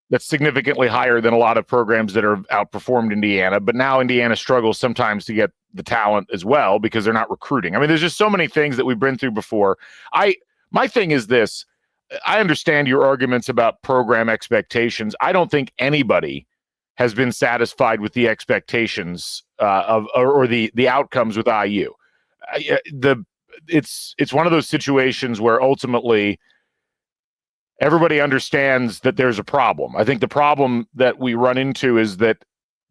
that's significantly higher than a lot of programs that are outperformed Indiana, but now Indiana struggles sometimes to get the talent as well because they're not recruiting. I mean, there's just so many things that we've been through before. My thing is this, I understand your arguments about program expectations. I don't think anybody has been satisfied with the expectations or the outcomes with IU. It's one of those situations where ultimately everybody understands that there's a problem. I think the problem that we run into is that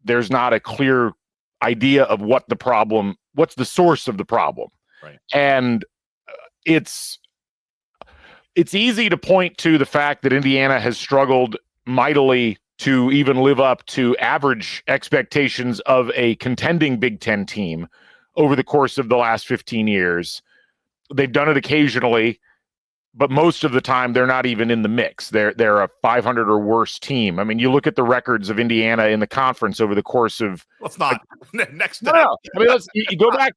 there's not a clear idea of what's the source of the problem. Right. And it's easy to point to the fact that Indiana has struggled mightily to even live up to average expectations of a contending Big Ten team over the course of the last 15 years. They've done it occasionally, but most of the time they're not even in the mix. They're a 500 or worse team. I mean, you look at the records of Indiana in the conference over the course of. Let's not next. No. I mean, you go back.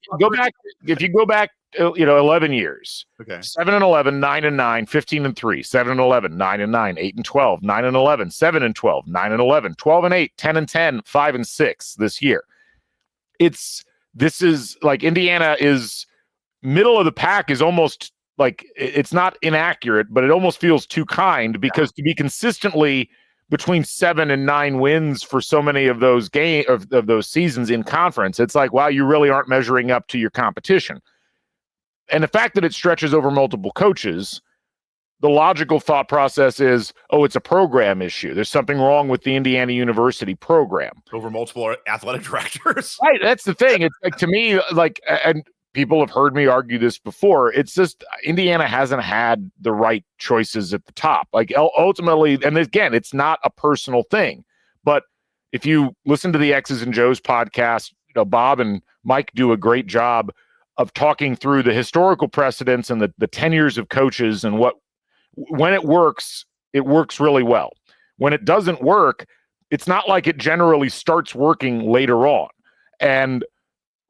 If you go back, 11 years. Okay. 7-11, 9-9, 15-3, 7-11, 9-9, 8-12, 9-11, 7-12, 9-11, 12-8, 10-10, 5-6 this year. This is like Indiana is middle of the pack is almost like it's not inaccurate, but it almost feels too kind because to be consistently between 7 and 9 wins for so many of those of those seasons in conference, it's like, wow, you really aren't measuring up to your competition. And the fact that it stretches over multiple coaches, the logical thought process is, oh, it's a program issue. There's something wrong with the Indiana University program. Over multiple athletic directors. Right. That's the thing. It's like, to me, like, and people have heard me argue this before. It's just Indiana hasn't had the right choices at the top. Like ultimately, and again, it's not a personal thing. But if you listen to the X's and Joe's podcast, Bob and Mike do a great job of talking through the historical precedents and the tenures of coaches and when it works really well. When it doesn't work, it's not like it generally starts working later on. And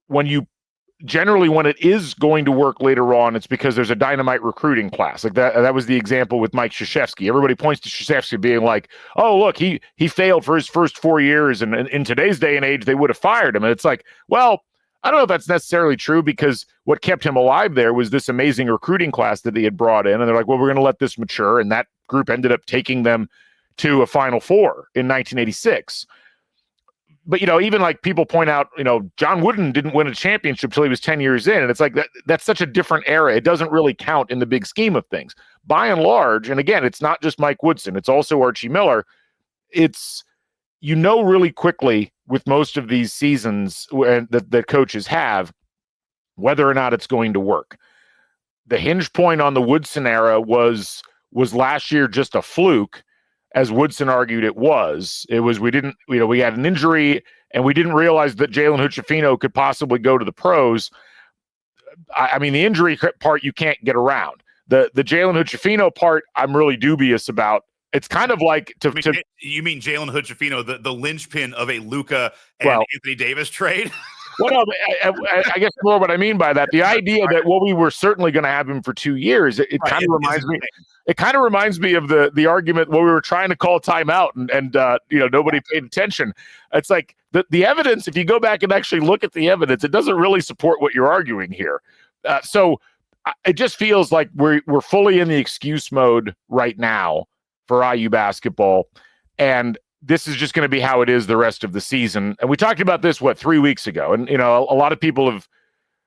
when it is going to work later on, it's because there's a dynamite recruiting class. Like that was the example with Mike Krzyzewski. Everybody points to Krzyzewski being like, oh, look, he failed for his first 4 years. And in today's day and age, they would have fired him. And it's like, well, I don't know if that's necessarily true because what kept him alive there was this amazing recruiting class that he had brought in. And they're like, well, we're going to let this mature. And that group ended up taking them to a Final Four in 1986. But, even like people point out, John Wooden didn't win a championship till he was 10 years in. And it's like that's such a different era. It doesn't really count in the big scheme of things. By and large, and again, it's not just Mike Woodson. It's also Archie Miller. It's, really quickly with most of these seasons that coaches have, whether or not it's going to work. The hinge point on the Woodson era was last year just a fluke, as Woodson argued it was. It was we had an injury and we didn't realize that Jalen Hood-Schifino could possibly go to the pros. I mean, the injury part you can't get around. The Jalen Hood-Schifino part I'm really dubious about. It's kind of like you mean Jalen Hood-Schifino, the linchpin of a Luka and Anthony Davis trade? Well, no, I guess more what I mean by that. The idea that we were certainly going to have him for 2 years. It kind of reminds me. It kind of reminds me of the argument when we were trying to call timeout and nobody paid attention. It's like the evidence. If you go back and actually look at the evidence, it doesn't really support what you're arguing here. So it just feels like we're fully in the excuse mode right now for IU basketball, and this is just going to be how it is the rest of the season. And we talked about this 3 weeks ago, and a lot of people have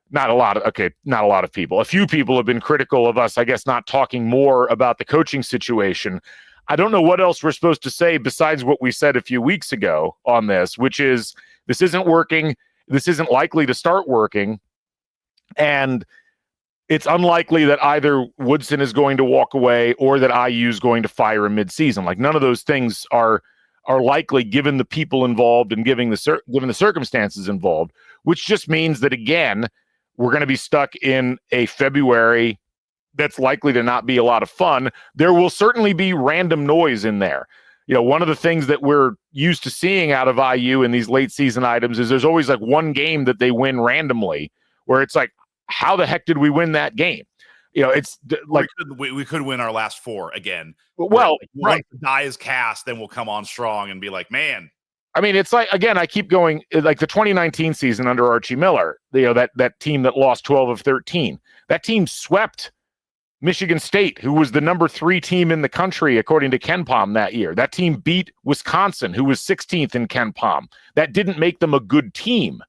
not a lot of people. A few people have been critical of us, I guess, not talking more about the coaching situation. I don't know what else we're supposed to say besides what we said a few weeks ago on this, which is this isn't working. This isn't likely to start working, and it's unlikely that either Woodson is going to walk away or that IU is going to fire him midseason. Like none of those things are likely given the people involved and given the circumstances involved, which just means that, again, we're going to be stuck in a February that's likely to not be a lot of fun. There will certainly be random noise in there. One of the things that we're used to seeing out of IU in these late season items is there's always like one game that they win randomly where it's like, how the heck did we win that game? It's like we could win our last 4 again. Well, once the die is cast, then we'll come on strong and be like, man. I mean, it's like, again, I keep going, like the 2019 season under Archie Miller, that team that lost 12 of 13. That team swept Michigan State, who was the number 3 team in the country, according to KenPom that year. That team beat Wisconsin, who was 16th in KenPom. That didn't make them a good team.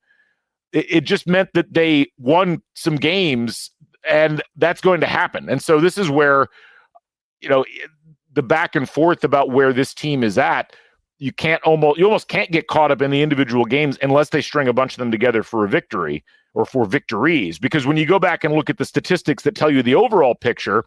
It just meant that they won some games, and that's going to happen. And so this is where, the back and forth about where this team is at, you almost can't get caught up in the individual games unless they string a bunch of them together for a victory or for victories. Because when you go back and look at the statistics that tell you the overall picture,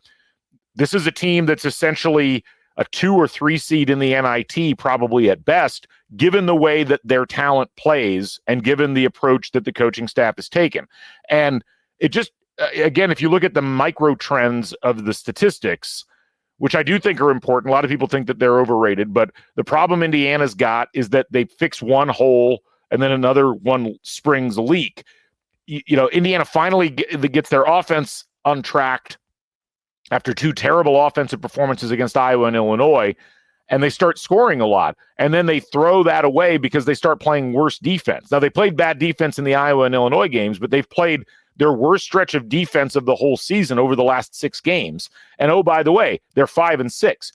this is a team that's essentially a 2 or 3 seed in the NIT, probably at best, given the way that their talent plays and given the approach that the coaching staff has taken. And it just, again, if you look at the micro trends of the statistics, which I do think are important. A lot of people think that they're overrated, but the problem Indiana's got is that they fix one hole and then another one springs a leak. Indiana finally gets their offense untracked after 2 terrible offensive performances against Iowa and Illinois, and they start scoring a lot. And then they throw that away because they start playing worse defense. Now, they played bad defense in the Iowa and Illinois games, but they've played their worst stretch of defense of the whole season over the last 6 games. And oh, by the way, they're 5-6.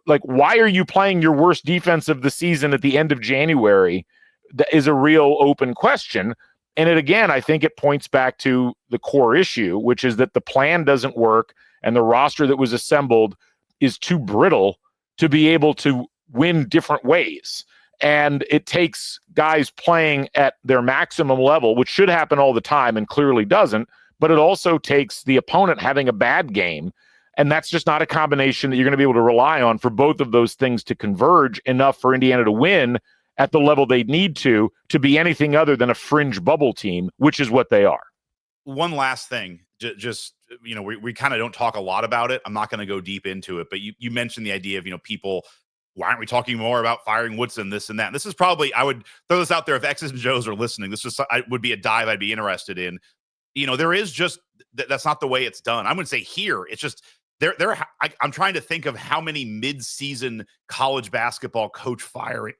Like, why are you playing your worst defense of the season at the end of January? That is a real open question. And again, I think it points back to the core issue, which is that the plan doesn't work and the roster that was assembled is too brittle to be able to win different ways. And it takes guys playing at their maximum level, which should happen all the time and clearly doesn't, but it also takes the opponent having a bad game. And that's just not a combination that you're going to be able to rely on for both of those things to converge enough for Indiana to win at the level they need to be anything other than a fringe bubble team, which is what they are. One last thing, just, we kind of don't talk a lot about it. I'm not going to go deep into it, but you mentioned the idea of, people, why aren't we talking more about firing Woodson, this and that? And this is probably, I would throw this out there if X's and Joes are listening. Would be a dive I'd be interested in. There is just, that's not the way it's done. I wouldn't say here. It's just, I'm trying to think of how many mid-season college basketball coach firings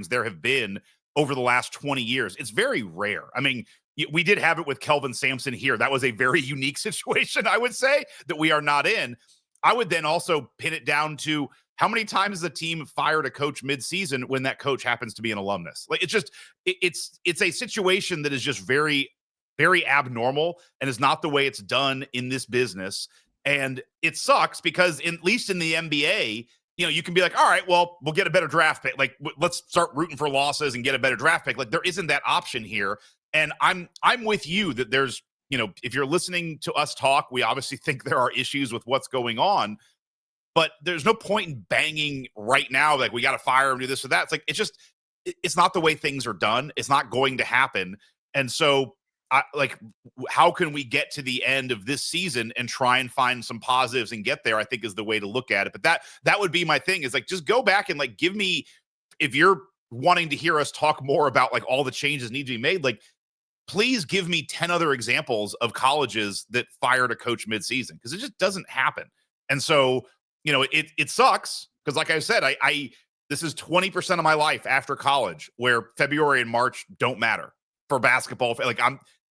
there have been over the last 20 years. It's very rare. I mean, we did have it with Kelvin Sampson here. That was a very unique situation, I would say, that we are not in. I would then also pin it down to how many times has the team fired a coach mid-season when that coach happens to be an alumnus? Like, it's a situation that is just very, very abnormal and is not the way it's done in this business. And it sucks because at least in the NBA, you can be like, all right, well, we'll get a better draft pick. Like, let's start rooting for losses and get a better draft pick. Like, there isn't that option here. And I'm with you that there's, if you're listening to us talk, we obviously think there are issues with what's going on, but there's no point in banging right now. Like, we got to fire him, do this or that. It's like, it's not the way things are done. It's not going to happen. And so how can we get to the end of this season and try and find some positives and get there, I think is the way to look at it. But that would be my thing, is like, just go back and like, give me, if you're wanting to hear us talk more about like all the changes need to be made, like, please give me 10 other examples of colleges that fired a coach mid-season, because it just doesn't happen. And so, it sucks because, like I said, this is 20% of my life after college where February and March don't matter for basketball. Like,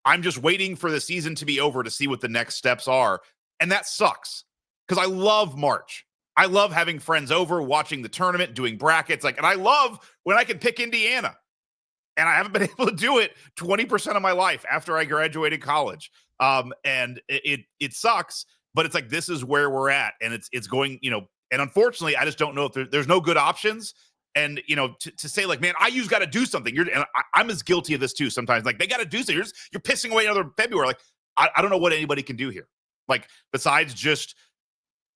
I'm just waiting for the season to be over to see what the next steps are. And that sucks because I love March. I love having friends over, watching the tournament, doing brackets. And I love when I can pick Indiana. And I haven't been able to do it 20% of my life after I graduated college. And it sucks, but it's like, this is where we're at. And it's going, and unfortunately, I just don't know if there's no good options. And, to say like, man, IU's got to do something. I'm as guilty of this too sometimes. Like, they got to do something. You're pissing away another February. Like, I don't know what anybody can do here. Like, besides just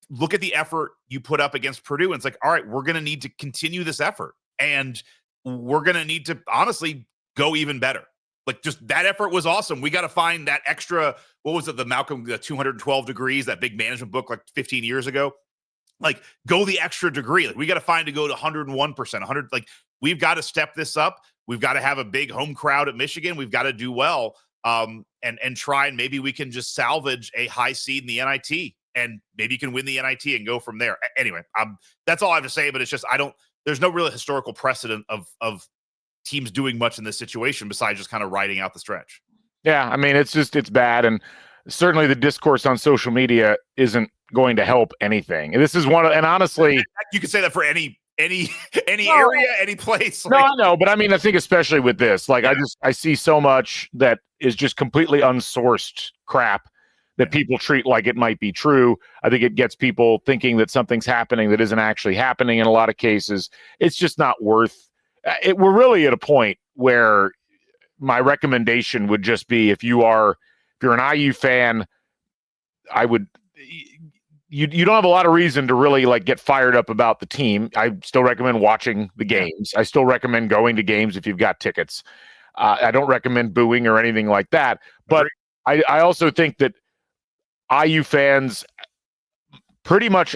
look at the effort you put up against Purdue. And it's like, all right, we're going to need to continue this effort. And we're going to need to honestly go even better. Like, just that effort was awesome. We got to find that extra, what was it? The 212 degrees, that big management book like 15 years ago. Like, go the extra degree. Like, we got to find to go to 101%, 100. Like, we've got to step this up. We've got to have a big home crowd at Michigan. We've got to do well. and try, and maybe we can just salvage a high seed in the NIT, and maybe you can win the NIT and go from there. Anyway, that's all I have to say. But it's just there's no real historical precedent of teams doing much in this situation besides just kind of riding out the stretch. Yeah, I mean, it's bad, and certainly the discourse on social media isn't going to help anything. And this is and honestly, you could say that for any area, any place. No, I know, but I mean, I think especially with this, like, I see so much that is just completely unsourced crap that people treat like it might be true. I think it gets people thinking that something's happening that isn't actually happening in a lot of cases. It's just not worth it. We're really at a point where my recommendation would just be, if you're an IU fan, you don't have a lot of reason to really like get fired up about the team. I still recommend watching the games. I still recommend going to games if you've got tickets. I don't recommend booing or anything like that. But I also think that IU fans, pretty much,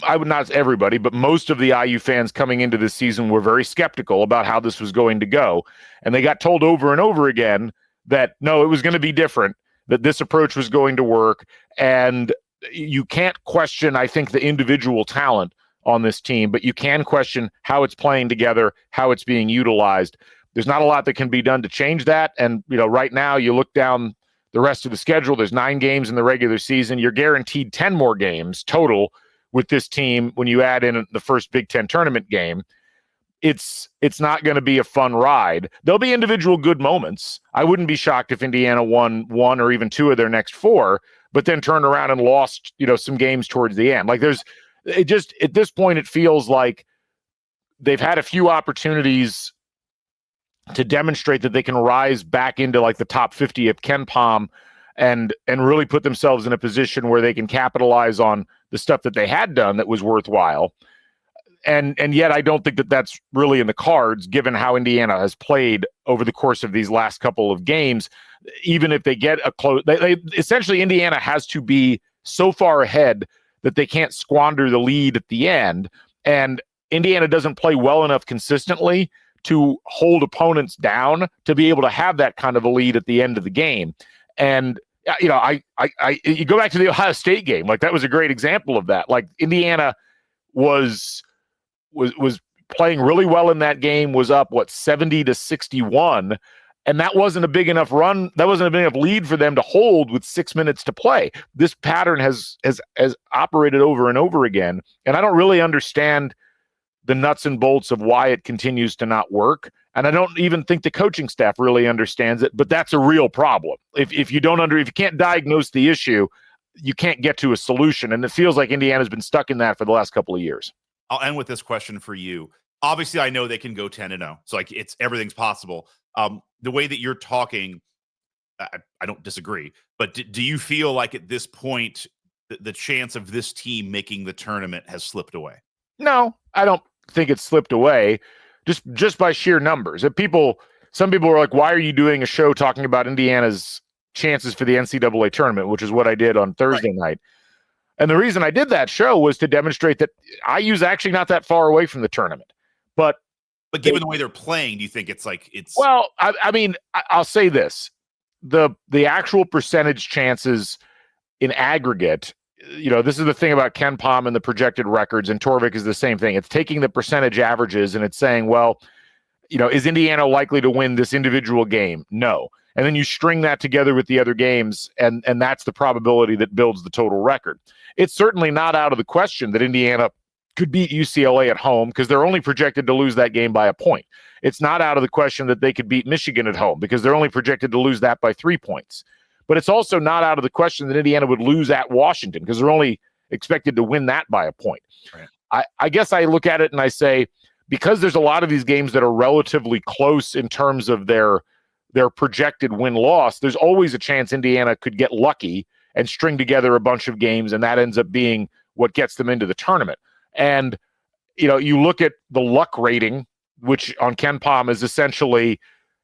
I would not say everybody, but most of the IU fans coming into this season were very skeptical about how this was going to go. And they got told over and over again that, no, it was going to be different, that this approach was going to work. And you can't question, I think, the individual talent on this team, but you can question how it's playing together, how it's being utilized. There's not a lot that can be done to change that. And, right now you look down the rest of the schedule, there's 9 games in the regular season. You're guaranteed 10 more games total with this team when you add in the first Big Ten tournament game. It's not going to be a fun ride. There'll be individual good moments. I wouldn't be shocked if Indiana won 1 or even 2 of their next 4, but then turned around and lost, some games towards the end. Like at this point, it feels like they've had a few opportunities to demonstrate that they can rise back into like the top 50 of KenPom and really put themselves in a position where they can capitalize on the stuff that they had done that was worthwhile. And yet I don't think that that's really in the cards, given how Indiana has played over the course of these last couple of games. Even if they get a close, they essentially, Indiana has to be so far ahead that they can't squander the lead at the end. And Indiana doesn't play well enough consistently to hold opponents down to be able to have that kind of a lead at the end of the game. And you go back to the Ohio State game, like that was a great example of that. Like Indiana was playing really well in that game, was up 70-61, and that wasn't a big enough run. That wasn't a big enough lead for them to hold with 6 minutes to play. This pattern has operated over and over again, and I don't really understand the nuts and bolts of why it continues to not work. And I don't even think the coaching staff really understands it, but that's a real problem. If you can't diagnose the issue, you can't get to a solution. And it feels like Indiana's been stuck in that for the last couple of years. I'll end with this question for you. Obviously, I know they can go 10-0. So like everything's possible. The way that you're talking, I don't disagree, but do you feel like at this point, the chance of this team making the tournament has slipped away? No, I don't think it's slipped away, just by sheer numbers. Some people were like, why are you doing a show talking about Indiana's chances for the NCAA tournament, which is what I did on Thursday night. And the reason I did that show was to demonstrate that IU's actually not that far away from the tournament. But given the way they're playing, do you think it's well, I mean, I'll say this. The actual percentage chances in aggregate, this is the thing about KenPom and the projected records, and Torvik is the same thing. It's taking the percentage averages and it's saying, well, is Indiana likely to win this individual game? No. And then you string that together with the other games, and that's the probability that builds the total record. It's certainly not out of the question that Indiana could beat UCLA at home because they're only projected to lose that game by a point. It's not out of the question that they could beat Michigan at home because they're only projected to lose that by 3 points. But it's also not out of the question that Indiana would lose at Washington because they're only expected to win that by a point. Right. I guess I look at it and I say, because there's a lot of these games that are relatively close in terms of their projected win-loss, there's always a chance Indiana could get lucky and string together a bunch of games, and that ends up being what gets them into the tournament. And, you look at the luck rating, which on KenPom is essentially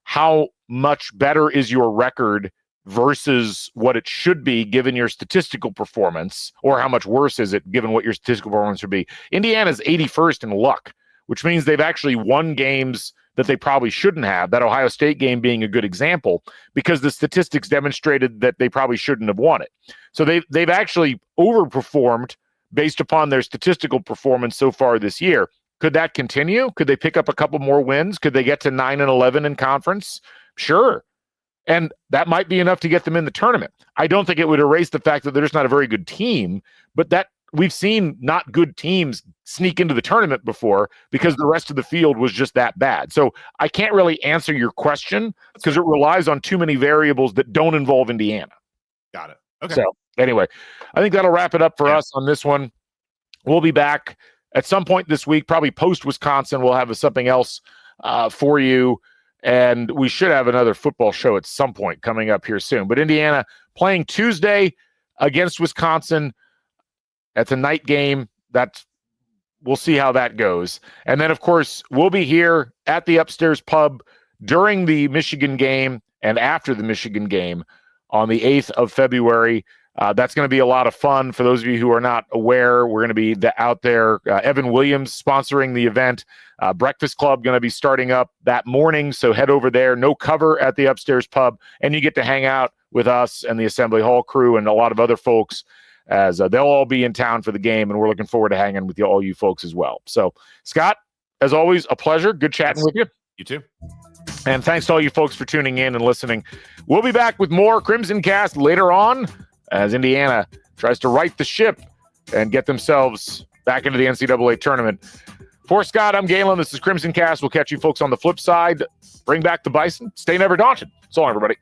how much better is your record versus what it should be given your statistical performance, or how much worse is it given what your statistical performance would be. Indiana's 81st in luck, which means they've actually won games that they probably shouldn't have, that Ohio State game being a good example, because the statistics demonstrated that they probably shouldn't have won it. So they've actually overperformed based upon their statistical performance so far this year. Could that continue? Could they pick up a couple more wins? Could they get to 9-11 in conference? Sure. And that might be enough to get them in the tournament. I don't think it would erase the fact that they're just not a very good team, but that we've seen not good teams sneak into the tournament before because the rest of the field was just that bad. So I can't really answer your question because it relies on too many variables that don't involve Indiana. Got it. Okay. So anyway, I think that'll wrap it up for us on this one. We'll be back at some point this week, probably post-Wisconsin. We'll have something else for you. And we should have another football show at some point coming up here soon. But Indiana playing Tuesday against Wisconsin. That's a night game. We'll see how that goes. And then, of course, we'll be here at the Upstairs Pub during the Michigan game and after the Michigan game on the 8th of February. That's going to be a lot of fun. For those of you who are not aware, we're going to be out there. Evan Williams sponsoring the event. Breakfast Club going to be starting up that morning, so head over there. No cover at the Upstairs Pub, and you get to hang out with us and the Assembly Hall crew and a lot of other folks, as they'll all be in town for the game, and we're looking forward to hanging with all you folks as well. So, Scott, as always, a pleasure. Good chatting with you. You too. And thanks to all you folks for tuning in and listening. We'll be back with more Crimson Cast later on as Indiana tries to right the ship and get themselves back into the NCAA tournament. For Scott, I'm Galen. This is Crimson Cast. We'll catch you folks on the flip side. Bring back the Bison. Stay never daunted. So long, everybody.